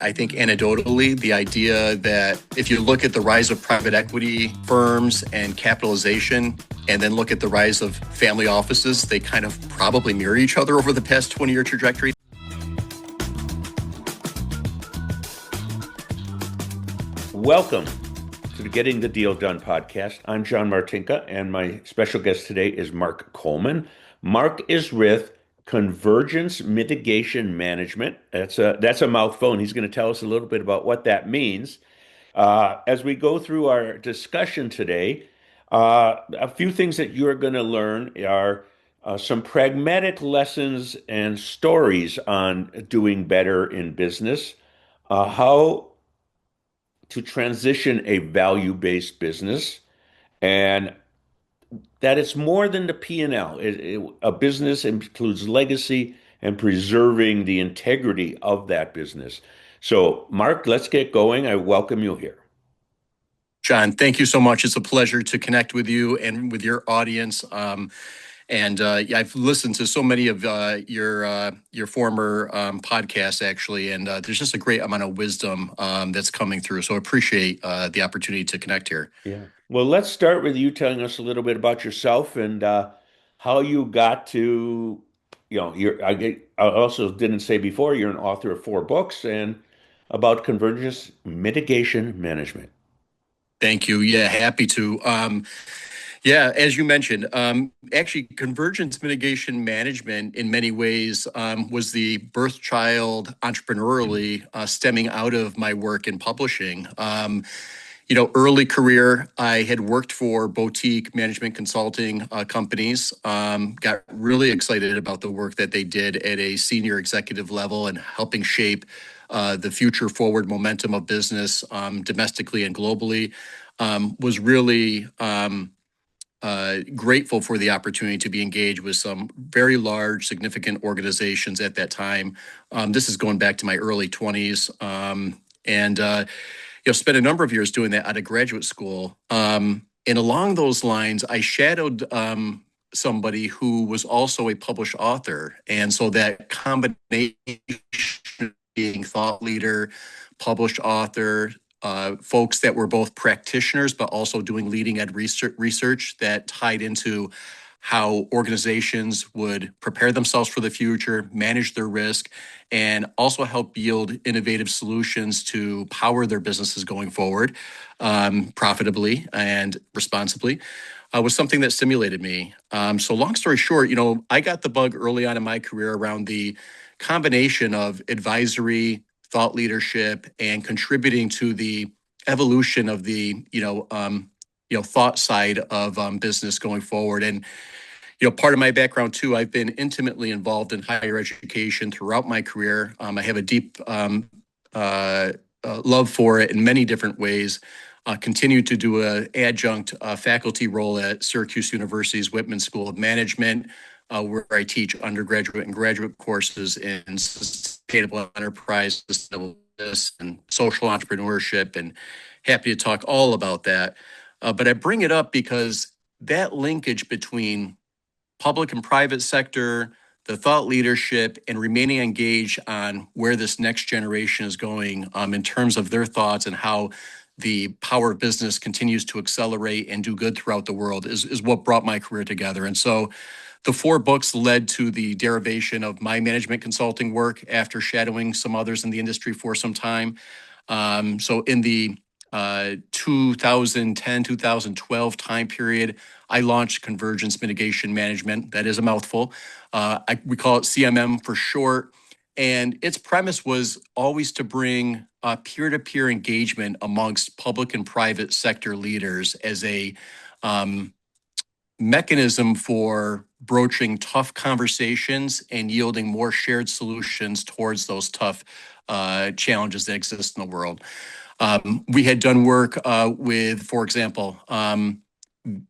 I think anecdotally, the idea that if you look at the rise of private equity firms and capitalization, and then look at the rise of family offices, they kind of probably mirror each other over the past 20-year trajectory. Welcome to the Getting the Deal Done podcast. I'm John Martinka, and my special guest today is Mark Coleman. Mark is with Convergence Mitigation Management. That's a mouthful, and he's going to tell us a little bit about what that means. As we go through our discussion today, a few things that you're going to learn are some pragmatic lessons and stories on doing better in business, how to transition a value-based business, and that it's more than the P&L. A business includes legacy and preserving the integrity of that business. So, Mark, let's get going. I welcome you here. John, thank you so much. It's a pleasure to connect with you and with your audience. I've listened to so many of your former podcasts, actually, and there's just a great amount of wisdom that's coming through. So I appreciate the opportunity to connect here. Yeah. Well, let's start with you telling us a little bit about yourself and how you got to, I also didn't say before, you're an author of 4 books and about Convergence Mitigation Management. Thank you. Yeah, happy to. As you mentioned, actually, Convergence Mitigation Management in many ways was the birth child entrepreneurially stemming out of my work in publishing. Early career, I had worked for boutique management consulting companies, got really excited about the work that they did at a senior executive level and helping shape the future forward momentum of business domestically and globally. Was really grateful for the opportunity to be engaged with some very large, significant organizations at that time. This is going back to my early 20s. Spent a number of years doing that out of graduate school. And along those lines, I shadowed somebody who was also a published author. And so that combination of being thought leader, published author, folks that were both practitioners, but also doing leading edge research that tied into how organizations would prepare themselves for the future, manage their risk, and also help yield innovative solutions to power their businesses going forward profitably and responsibly. Was something that stimulated me. So long story short, I got the bug early on in my career around the combination of advisory, thought leadership, and contributing to the evolution of the thought side of business going forward. And part of my background too, I've been intimately involved in higher education throughout my career. I have a deep love for it in many different ways. Continue to do an adjunct faculty role at Syracuse University's Whitman School of Management, where I teach undergraduate and graduate courses in sustainable enterprise, sustainable business, and social entrepreneurship, and happy to talk all about that. But I bring it up because that linkage between public and private sector, the thought leadership, and remaining engaged on where this next generation is going in terms of their thoughts and how the power of business continues to accelerate and do good throughout the world is what brought my career together. And so the 4 books led to the derivation of my management consulting work after shadowing some others in the industry for some time. So in the 2010, 2012 time period, I launched Convergence Mitigation Management. That is a mouthful. We call it CMM for short. And its premise was always to bring peer-to-peer engagement amongst public and private sector leaders as a mechanism for broaching tough conversations and yielding more shared solutions towards those tough challenges that exist in the world. We had done work with, for example,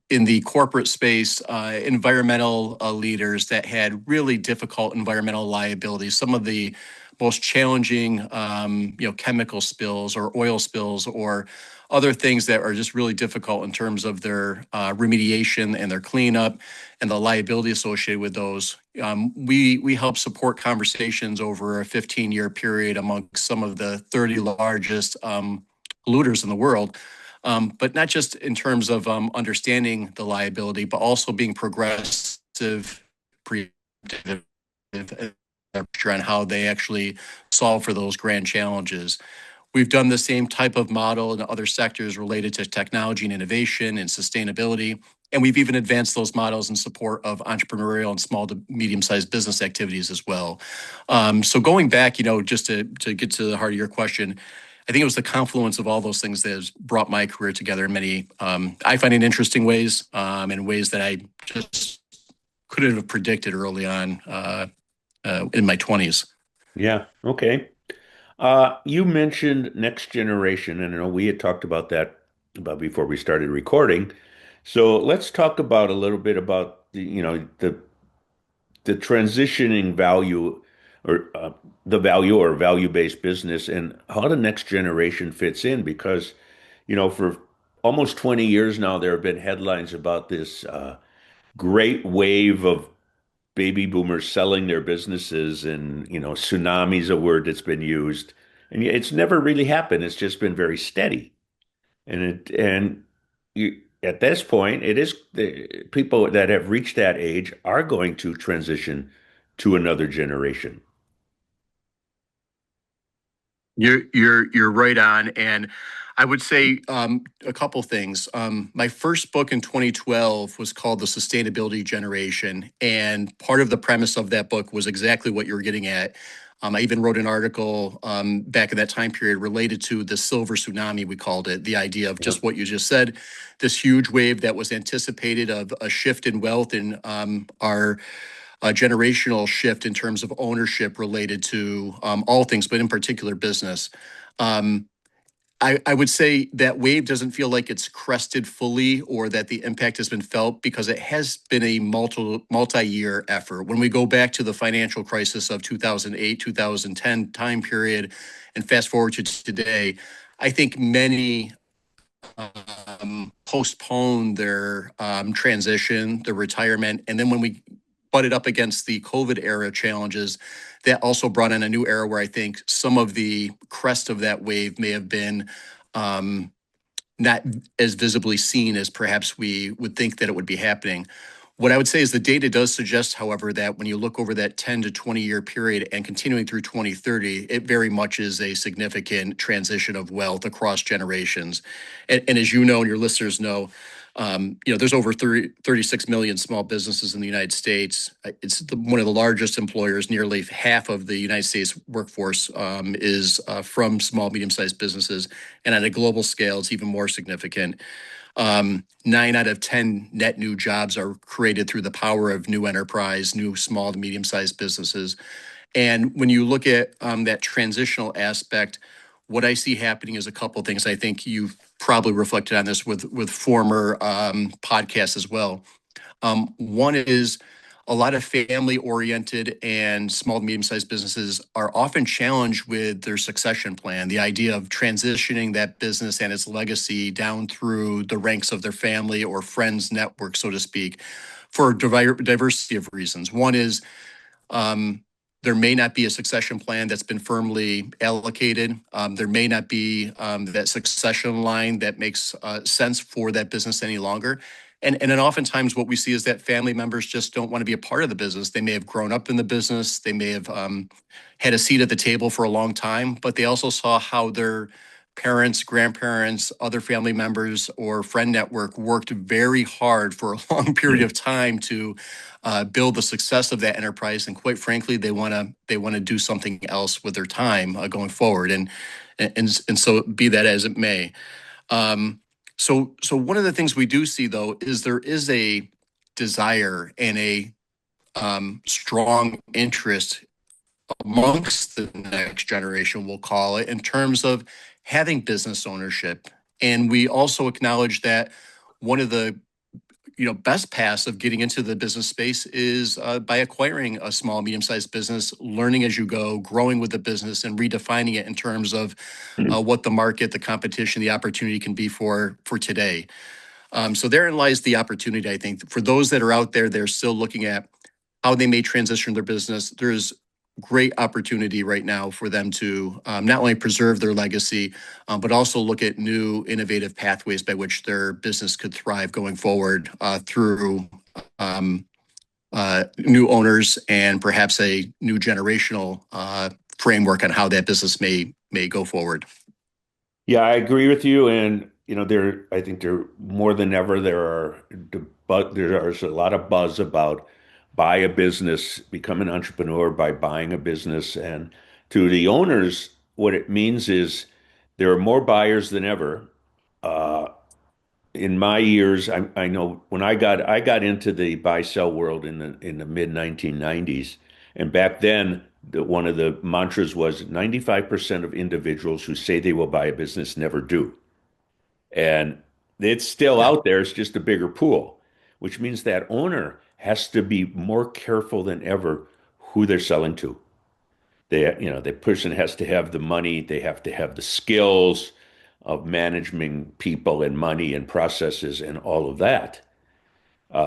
in the corporate space, environmental leaders that had really difficult environmental liabilities. Some of the most challenging, chemical spills or oil spills or other things that are just really difficult in terms of their remediation and their cleanup and the liability associated with those. We help support conversations over a 15-year period amongst some of the 30 largest polluters in the world. But not just in terms of understanding the liability, but also being progressive, preemptive, on how they actually solve for those grand challenges. We've done the same type of model in other sectors related to technology and innovation and sustainability. And we've even advanced those models in support of entrepreneurial and small to medium-sized business activities as well. So going back, just to get to the heart of your question, I think it was the confluence of all those things that has brought my career together in many, I find it interesting ways, and ways that I just couldn't have predicted early on in my 20s. Yeah. Okay. You mentioned next generation, and I know we had talked about that about before we started recording. So let's talk about a little bit about the transitioning value or the value or value-based business and how the next generation fits in because for almost 20 years now there have been headlines about this great wave of baby boomers selling their businesses and tsunami's a word that's been used and it's never really happened. It's just been very steady. And at this point, it is the people that have reached that age are going to transition to another generation. You're right on, and I would say a couple things. My first book in 2012 was called The Sustainability Generation, and part of the premise of that book was exactly what you're getting at. I even wrote an article back in that time period related to the silver tsunami, we called it, the idea of Yep. just what you just said, this huge wave that was anticipated of a shift in wealth in our a generational shift in terms of ownership related to all things, but in particular business. Um, I would say that wave doesn't feel like it's crested fully or that the impact has been felt because it has been a multi-year effort. When we go back to the financial crisis of 2008, 2010 time period, and fast forward to today, I think many postpone their transition, their retirement. And then when we butted up against the COVID era challenges, that also brought in a new era where I think some of the crest of that wave may have been um, not as visibly seen as perhaps we would think that it would be happening. What I would say is the data does suggest, however, that when you look over that 10 to 20-year period and continuing through 2030, it very much is a significant transition of wealth across generations. And as you know, and your listeners know, there's over 36 million small businesses in the United States. It's one of the largest employers. Nearly half of the United States workforce is from small, medium-sized businesses. And on a global scale, it's even more significant. 9 out of 10 net new jobs are created through the power of new enterprise, new small to medium-sized businesses. And when you look at that transitional aspect, what I see happening is a couple of things. I think you've probably reflected on this with former podcasts as well. One is a lot of family-oriented and small to medium-sized businesses are often challenged with their succession plan, the idea of transitioning that business and its legacy down through the ranks of their family or friends network, so to speak, for a diversity of reasons. One is there may not be a succession plan that's been firmly allocated. There may not be that succession line that makes sense for that business any longer. And then oftentimes what we see is that family members just don't want to be a part of the business. They may have grown up in the business. They may have had a seat at the table for a long time, but they also saw how their parents, grandparents, other family members, or friend network worked very hard for a long period of time to build the success of that enterprise. And quite frankly, they want to do something else with their time going forward. And so be that as it may. So one of the things we do see though is there is a desire and a strong interest amongst the next generation, we'll call it, in terms of having business ownership. And we also acknowledge that one of the best paths of getting into the business space is by acquiring a small, medium-sized business, learning as you go, growing with the business, and redefining it in terms of what the market, the competition, the opportunity can be for today. So therein lies the opportunity, I think. For those that are out there, they're still looking at how they may transition their business. There's great opportunity right now for them to not only preserve their legacy, but also look at new innovative pathways by which their business could thrive going forward through new owners and perhaps a new generational framework on how that business may go forward. Yeah, I agree with you. And I think there more than ever there's a lot of buzz about buy a business, become an entrepreneur by buying a business. And to the owners, what it means is there are more buyers than ever. Uh, in my years, I know when I got into the buy sell world in the mid 1990s, and back then one of the mantras was 95% of individuals who say they will buy a business never do. And it's still Yeah. out there, it's just a bigger pool, which means that owner has to be more careful than ever who they're selling to. The person has to have the money, they have to have the skills of managing people and money and processes and all of that.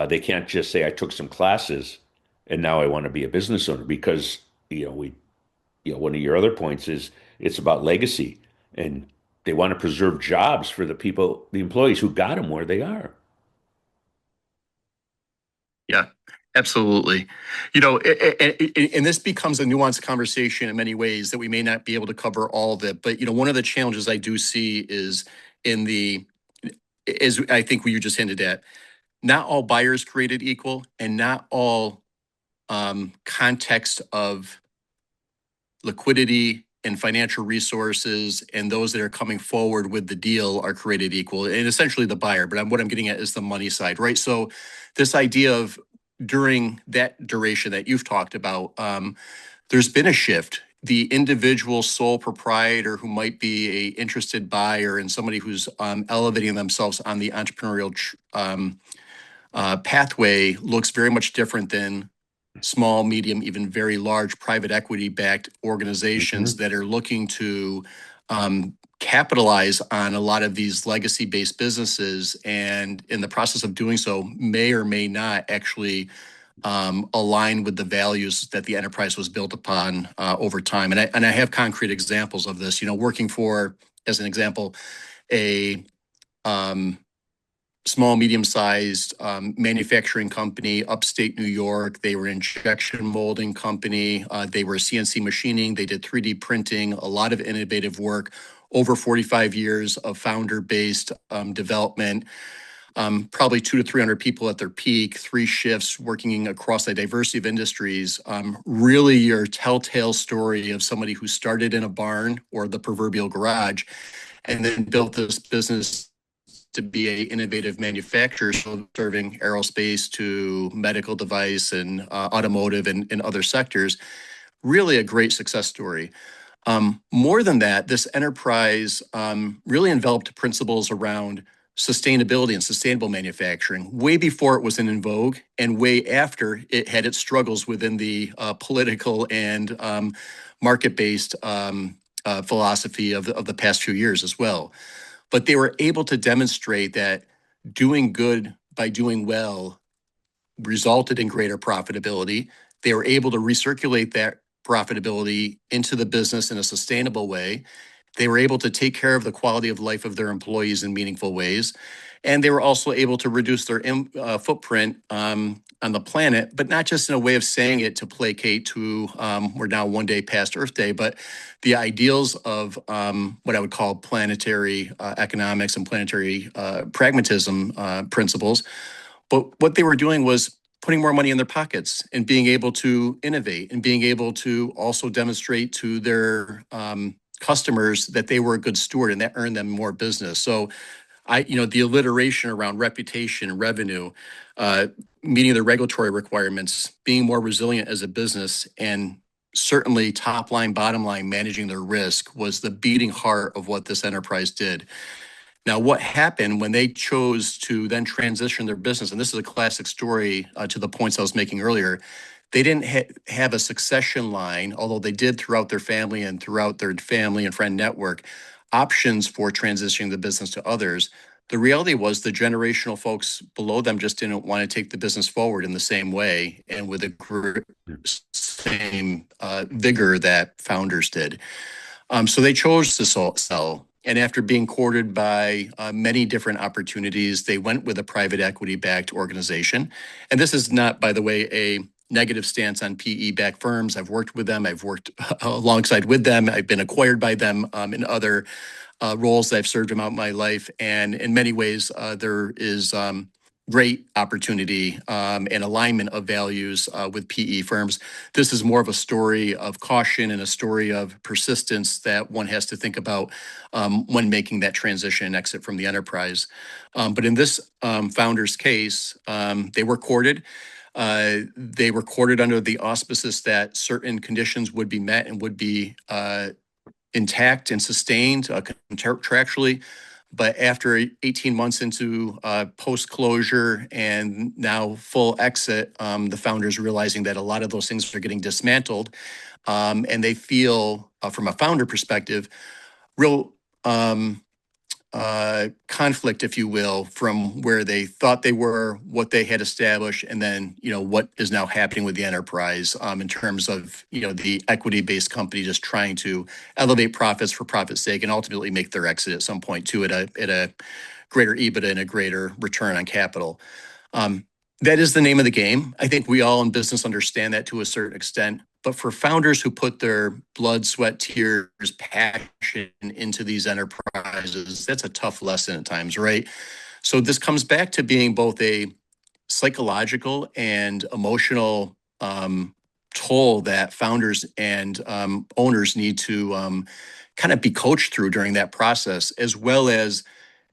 They can't just say, I took some classes and now I want to be a business owner because, one of your other points is it's about legacy and they want to preserve jobs for the people, the employees who got them where they are. Yeah, absolutely. And this becomes a nuanced conversation in many ways that we may not be able to cover all of it. But, one of the challenges I do see is in the, as I think you just hinted at, not all buyers created equal and not all context of liquidity and financial resources and those that are coming forward with the deal are created equal, and essentially the buyer. But what I'm getting at is the money side, right? So this idea of during that duration that you've talked about, there's been a shift. The individual sole proprietor who might be a interested buyer and somebody who's elevating themselves on the entrepreneurial pathway looks very much different than small, medium, even very large private equity backed organizations Mhm. that are looking to capitalize on a lot of these legacy based businesses. And in the process of doing so, may or may not actually align with the values that the enterprise was built upon over time. And I have concrete examples of this, working for, as an example, a um, small, medium-sized manufacturing company, upstate New York. They were injection molding company. They were CNC machining. They did 3D printing, a lot of innovative work, over 45 years of founder-based development, probably 200 to 300 people at their peak, 3 shifts working across a diversity of industries. Really your telltale story of somebody who started in a barn or the proverbial garage and then built this business to be a innovative manufacturer, so serving aerospace to medical device and automotive and other sectors. Really a great success story. More than that, this enterprise really enveloped principles around sustainability and sustainable manufacturing way before it was in vogue and way after it had its struggles within the political and market-based philosophy of the past few years as well. But they were able to demonstrate that doing good by doing well resulted in greater profitability. They were able to recirculate that profitability into the business in a sustainable way. They were able to take care of the quality of life of their employees in meaningful ways. And they were also able to reduce their footprint on the planet, but not just in a way of saying it to placate to, we're now one day past Earth Day, but the ideals of what I would call planetary economics and planetary pragmatism principles. But what they were doing was putting more money in their pockets and being able to innovate and being able to also demonstrate to their customers that they were a good steward and that earned them more business. So the alliteration around reputation, revenue, uh, meeting the regulatory requirements, being more resilient as a business, and certainly top line, bottom line, managing their risk was the beating heart of what this enterprise did. Now, what happened when they chose to then transition their business, and this is a classic story to the points I was making earlier, they didn't have a succession line, although they did throughout their family and throughout their family and friend network, options for transitioning the business to others. The reality was the generational folks below them just didn't want to take the business forward in the same way and with the same vigor that founders did. So they chose to sell. And after being courted by many different opportunities, they went with a private equity backed organization. And this is not, by the way, a negative stance on PE backed firms. I've worked with them. I've worked alongside with them. I've been acquired by them in other roles that I've served throughout my life. And in many ways, there is great opportunity and alignment of values with PE firms. This is more of a story of caution and a story of persistence that one has to think about when making that transition and exit from the enterprise. But in this founder's case, they were courted. They were courted under the auspices that certain conditions would be met and would be intact and sustained contractually. But after 18 months into post-closure and now full exit, the founders realizing that a lot of those things are getting dismantled. And they feel, from a founder perspective, real conflict, if you will, from where they thought they were, what they had established, and then, what is now happening with the enterprise in terms of, the equity-based company just trying to elevate profits for profit's sake and ultimately make their exit at some point too at a greater EBITDA and a greater return on capital. That is the name of the game. I think we all in business understand that to a certain extent. But for founders who put their blood, sweat, tears, passion into these enterprises, that's a tough lesson at times, right? So this comes back to being both a psychological and emotional toll that founders and owners need to kind of be coached through during that process, as well as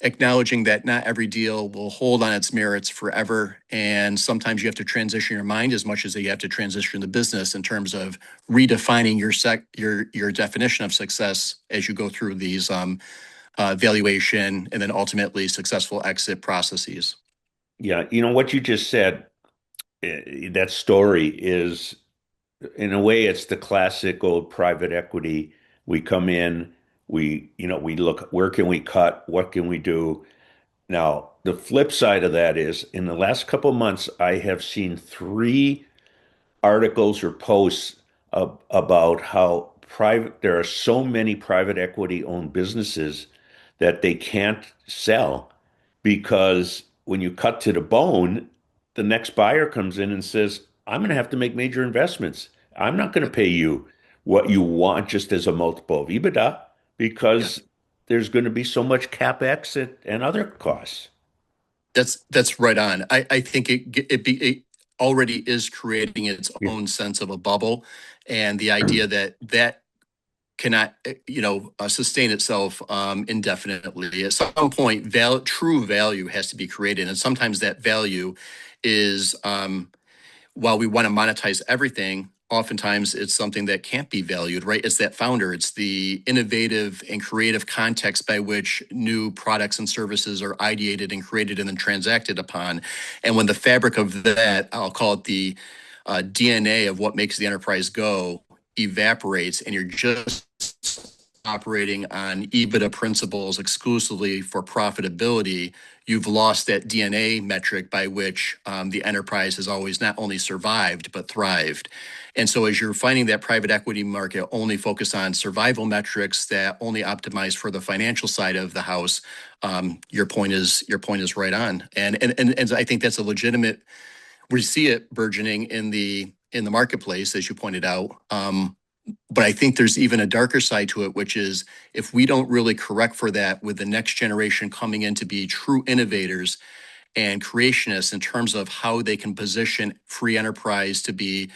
acknowledging that not every deal will hold on its merits forever. And sometimes you have to transition your mind as much as you have to transition the business in terms of redefining your definition of success as you go through these valuation and then ultimately successful exit processes. Yeah, what you just said, that story is, in a way, it's the classic old private equity. We come in, we look, where can we cut? What can we do? Now, the flip side of that is, in the last couple of months, I have seen three articles or posts about how there are so many private equity owned businesses that they can't sell because when you cut to the bone, the next buyer comes in and says, I'm going to have to make major investments. I'm not going to pay you what you want just as a multiple of EBITDA Yeah. because there's going to be so much capex and other costs. That's right on. I think it already is creating its Yeah. own sense of a bubble, and the idea that cannot sustain itself indefinitely. At some point, true value has to be created, and sometimes that value is while we want to monetize everything, oftentimes it's something that can't be valued, right? It's that founder, it's the innovative and creative context by which new products and services are ideated and created and then transacted upon. And when the fabric of that, I'll call it the DNA of what makes the enterprise go, evaporates, and you're just operating on EBITDA principles exclusively for profitability, you've lost that DNA metric by which the enterprise has always not only survived, but thrived. And so as you're finding that private equity market only focus on survival metrics that only optimize for the financial side of the house, your point is right on. And I think that's a legitimate, we see it burgeoning in the marketplace, as you pointed out. But I think there's even a darker side to it, which is if we don't really correct for that with the next generation coming in to be true innovators and creationists in terms of how they can position free enterprise to be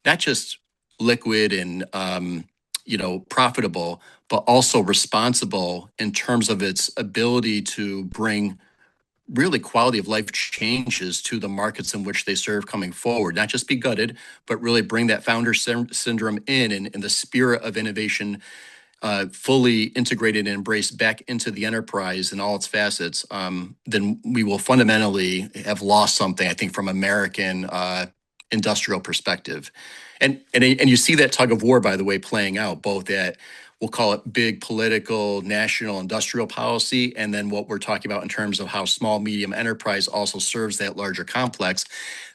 not just liquid and profitable, but also responsible in terms of its ability to bring really quality of life changes to the markets in which they serve coming forward, not just be gutted, but really bring that founder syndrome in and the spirit of innovation fully integrated and embraced back into the enterprise in all its facets, then we will fundamentally have lost something, I think, from American industrial perspective. And you see that tug of war, by the way, playing out both at, we'll call it big political, national, industrial policy, and then what we're talking about in terms of how small, medium enterprise also serves that larger complex.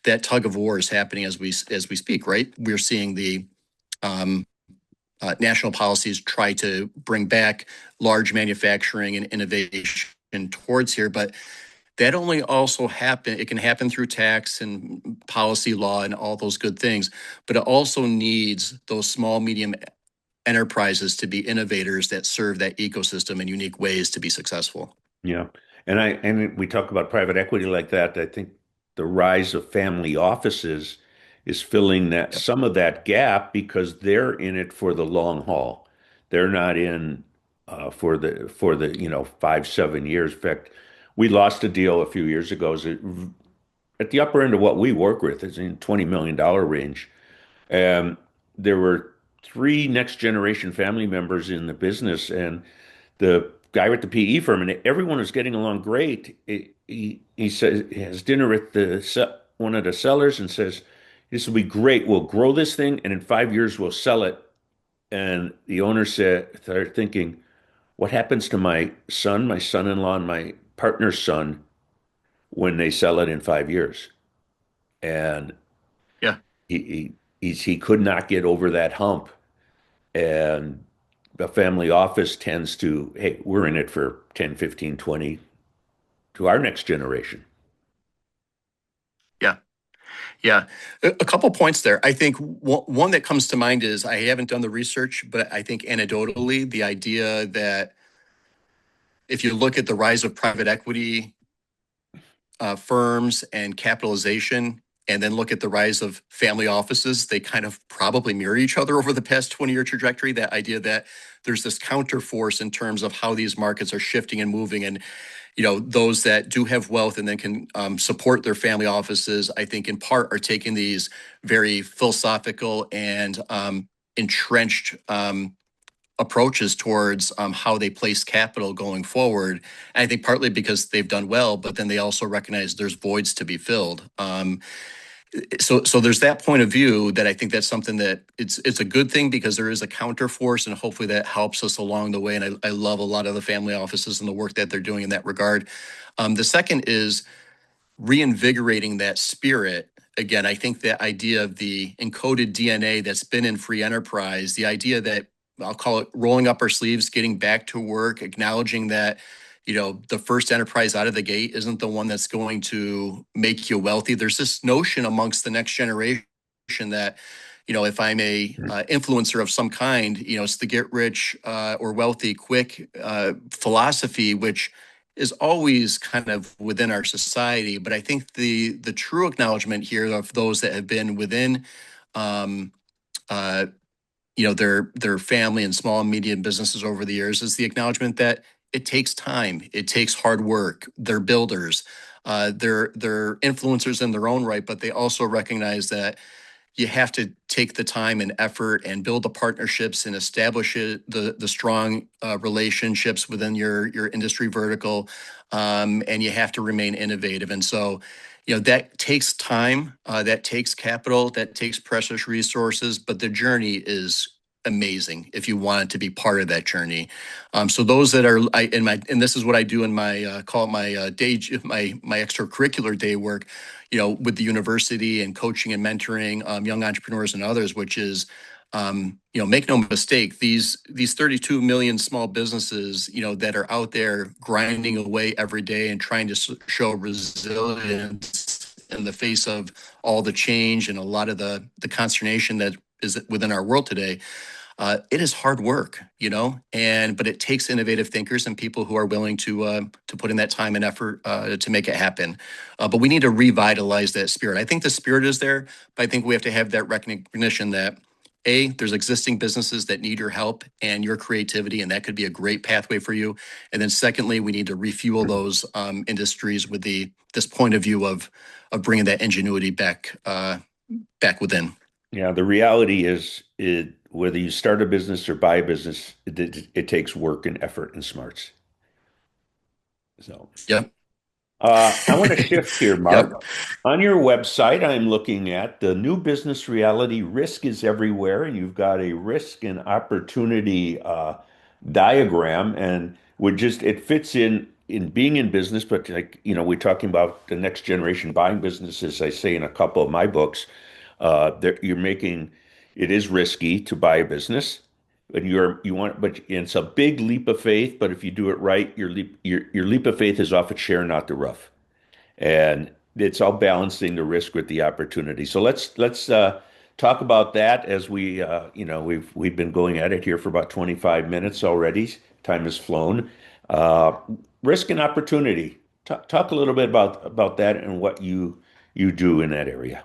That tug of war is happening as we speak, right? We're seeing the um, national policies try to bring back large manufacturing and innovation towards here, but that only also happen. It can happen through tax and policy law and all those good things, but it also needs those small, medium enterprises to be innovators that serve that ecosystem in unique ways to be successful. Yeah. And we talk about private equity like that. I think the rise of family offices is filling that Yep. some of that gap because they're in it for the long haul. They're not in for the 5, 7 years. In fact, we lost a deal a few years ago. At the upper end of what we work with, is in $20 million range. And there were three next generation family members in the business, and the guy with the PE firm, and everyone was getting along great. He says he has dinner with one of the sellers and says, "This will be great. We'll grow this thing, and in 5 years we'll sell it." And the owner started thinking, "What happens to my son, my son-in-law, and my partner's son when they sell it in 5 years?" And Yeah. he could not get over that hump. And the family office tends to, hey, we're in it for 10, 15, 20 to our next generation. Yeah. Yeah. A couple points there. I think one that comes to mind is I haven't done the research, but I think anecdotally, the idea that if you look at the rise of private equity firms and capitalization, and then look at the rise of family offices, they kind of probably mirror each other over the past 20-year trajectory. That idea that there's this counterforce in terms of how these markets are shifting and moving. And, those that do have wealth and then can support their family offices, I think in part are taking these very philosophical and entrenched approaches towards how they place capital going forward. And I think partly because they've done well, but then they also recognize there's voids to be filled. So there's that point of view that I think that's something that it's a good thing because there is a counter force, and hopefully that helps us along the way. And I love a lot of the family offices and the work that they're doing in that regard. The second is reinvigorating that spirit. Again, I think the idea of the encoded DNA that's been in free enterprise, the idea that I'll call it rolling up our sleeves, getting back to work, acknowledging that, the first enterprise out of the gate isn't the one that's going to make you wealthy. There's this notion amongst the next generation that, if I'm a influencer of some kind, it's the get rich or wealthy quick philosophy, which is always kind of within our society. But I think the true acknowledgement here of those that have been within um, uh, their family and small and medium businesses over the years is the acknowledgement that it takes time, it takes hard work. They're builders, they're influencers in their own right, but they also recognize that you have to take the time and effort and build the partnerships and establish the strong relationships within your industry vertical, and you have to remain innovative. And so, that takes time, that takes capital, that takes precious resources, but the journey is amazing if you want to be part of that journey. So those that are and this is what I do in my call it my my extracurricular day work, with the university and coaching and mentoring young entrepreneurs and others, which is, make no mistake, these 32 million small businesses, that are out there grinding away every day and trying to show resilience in the face of all the change and a lot of the consternation that is within our world today. It is hard work, but it takes innovative thinkers and people who are willing to put in that time and effort to make it happen. But we need to revitalize that spirit. I think the spirit is there, but I think we have to have that recognition that there's existing businesses that need your help and your creativity, and that could be a great pathway for you. And then secondly, we need to refuel those industries with this point of view of bringing that ingenuity back within. Yeah, the reality is whether you start a business or buy a business, it takes work and effort and smarts. So. Yep. I want to shift here, Yep. Mark. On your website, I'm looking at the new business reality. Risk is everywhere, and you've got a risk and opportunity diagram, and would just it fits in being in business. But like we're talking about the next generation buying businesses. I say in a couple of my books, you're making it is risky to buy a business. And but it's a big leap of faith. But if you do it right, your leap of faith is off its share, not the rough, and it's all balancing the risk with the opportunity. So let's talk about that as we've been going at it here for about 25 minutes already. Time has flown. Uh, Risk and opportunity. Talk a little bit about that and what you do in that area.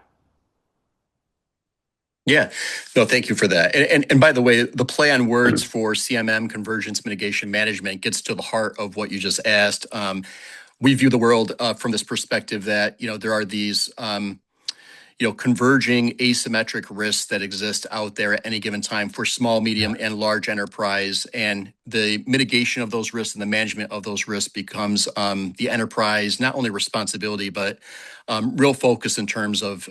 Yeah. No, thank you for that. And by the way, the play on words for CMM, Convergence Mitigation Management, gets to the heart of what you just asked. We view the world from this perspective that, there are these, converging asymmetric risks that exist out there at any given time for small, medium, and large enterprise. And the mitigation of those risks and the management of those risks becomes the enterprise, not only responsibility, but real focus in terms of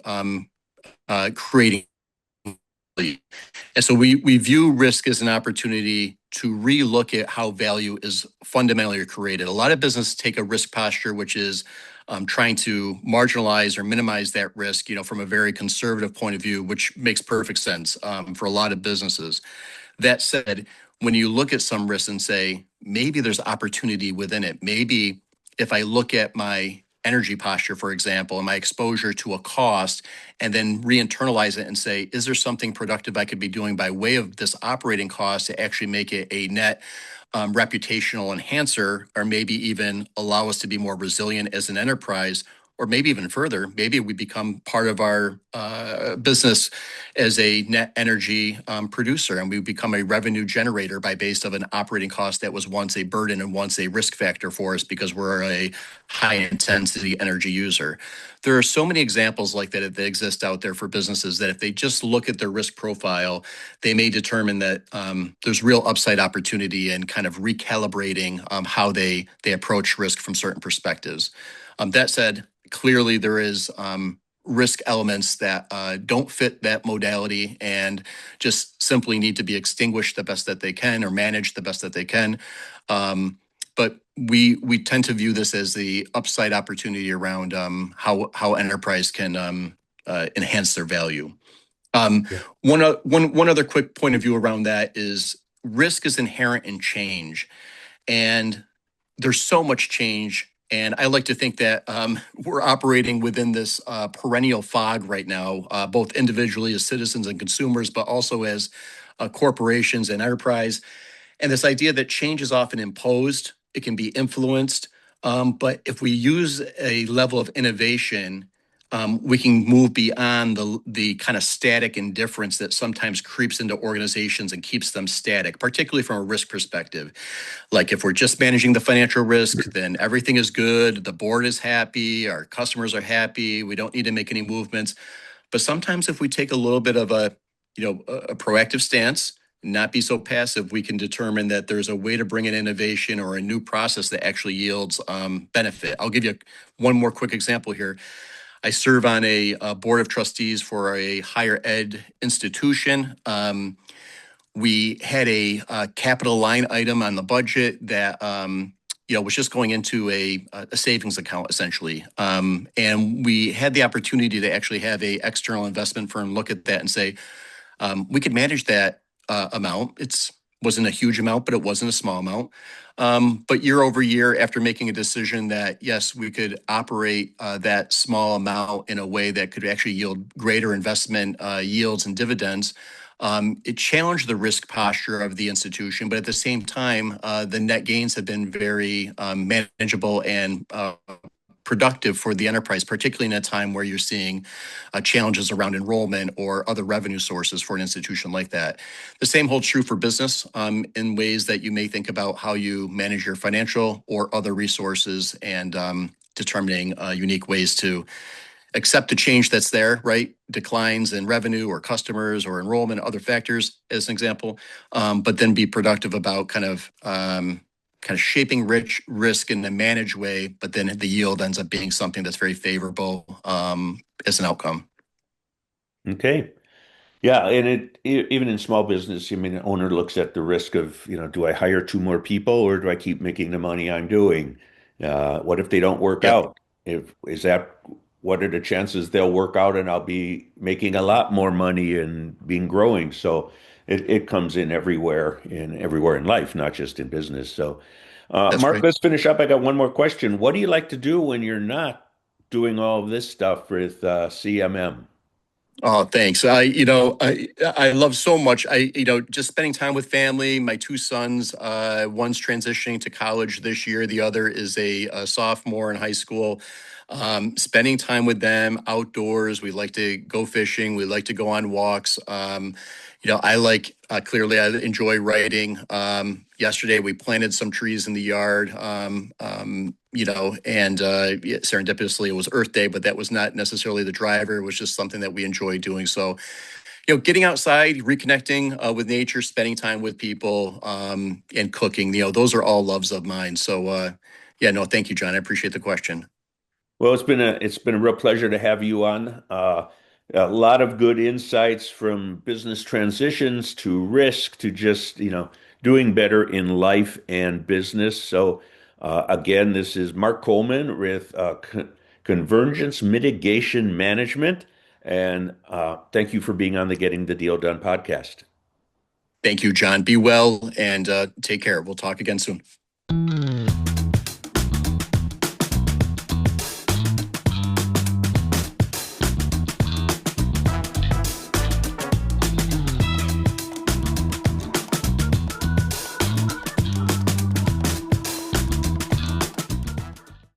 creating. And so we view risk as an opportunity to relook at how value is fundamentally created. A lot of businesses take a risk posture, which is trying to marginalize or minimize that risk, from a very conservative point of view, which makes perfect sense for a lot of businesses. That said, when you look at some risks and say, maybe there's opportunity within it, maybe if I look at my energy posture, for example, and my exposure to a cost, and then re-internalize it and say, is there something productive I could be doing by way of this operating cost to actually make it a net reputational enhancer, or maybe even allow us to be more resilient as an enterprise, or maybe even further, maybe we become part of our business as a net energy producer, and we become a revenue generator by base of an operating cost that was once a burden and once a risk factor for us because we're a high intensity energy user. There are so many examples like that exist out there for businesses that if they just look at their risk profile, they may determine that there's real upside opportunity and kind of recalibrating how they approach risk from certain perspectives. That said, clearly there is risk elements that don't fit that modality and just simply need to be extinguished the best that they can or managed the best that they can. But we tend to view this as the upside opportunity around how enterprise can enhance their value. Yeah. One other quick point of view around that is risk is inherent in change, and there's so much change. And I like to think that we're operating within this perennial fog right now, both individually as citizens and consumers, but also as corporations and enterprise. And this idea that change is often imposed, it can be influenced. But if we use a level of innovation, we can move beyond the kind of static indifference that sometimes creeps into organizations and keeps them static, particularly from a risk perspective. Like if we're just managing the financial risk, then everything is good, the board is happy, our customers are happy, we don't need to make any movements. But sometimes if we take a little bit of a proactive stance, not be so passive, we can determine that there's a way to bring in innovation or a new process that actually yields benefit. I'll give you one more quick example here. I serve on a board of trustees for a higher ed institution. We had a capital line item on the budget that was just going into a savings account essentially, and we had the opportunity to actually have a external investment firm look at that and say we could manage that amount. It wasn't a huge amount, but it wasn't a small amount. But year over year, after making a decision that yes, we could operate that small amount in a way that could actually yield greater investment yields and dividends. It challenged the risk posture of the institution, but at the same time, the net gains have been very manageable and productive for the enterprise, particularly in a time where you're seeing challenges around enrollment or other revenue sources for an institution like that. The same holds true for business in ways that you may think about how you manage your financial or other resources and determining unique ways to accept the change that's there, right? Declines in revenue or customers or enrollment, other factors, as an example, but then be productive about kind of shaping rich risk in a managed way, but then the yield ends up being something that's very favorable as an outcome. Okay. Yeah, and even in small business, I mean, the owner looks at the risk of, do I hire two more people or do I keep making the money I'm doing? What if they don't work Yep, out? If is that what are the chances they'll work out and I'll be making a lot more money and being growing? So it comes in everywhere in life, not just in business. So, that's Mark, right. let's finish up. I got one more question. What do you like to do when you're not doing all of this stuff with CMM? Oh, thanks. I love so much. Just spending time with family. My two sons, one's transitioning to college this year. The other is a sophomore in high school. Spending time with them outdoors. We like to go fishing. We like to go on walks. I like clearly. I enjoy writing. Yesterday we planted some trees in the yard. And yeah, serendipitously it was Earth Day, but that was not necessarily the driver. It was just something that we enjoy doing. So, getting outside, reconnecting with nature, spending time with people, and cooking. Those are all loves of mine. So, yeah, no, thank you, John. I appreciate the question. Well, it's been a real pleasure to have you on. A lot of good insights from business transitions to risk to just, doing better in life and business. So, again, this is Mark Coleman with Convergence Mitigation Management, and thank you for being on the Getting the Deal Done podcast. Thank you, John. Be well and take care. We'll talk again soon.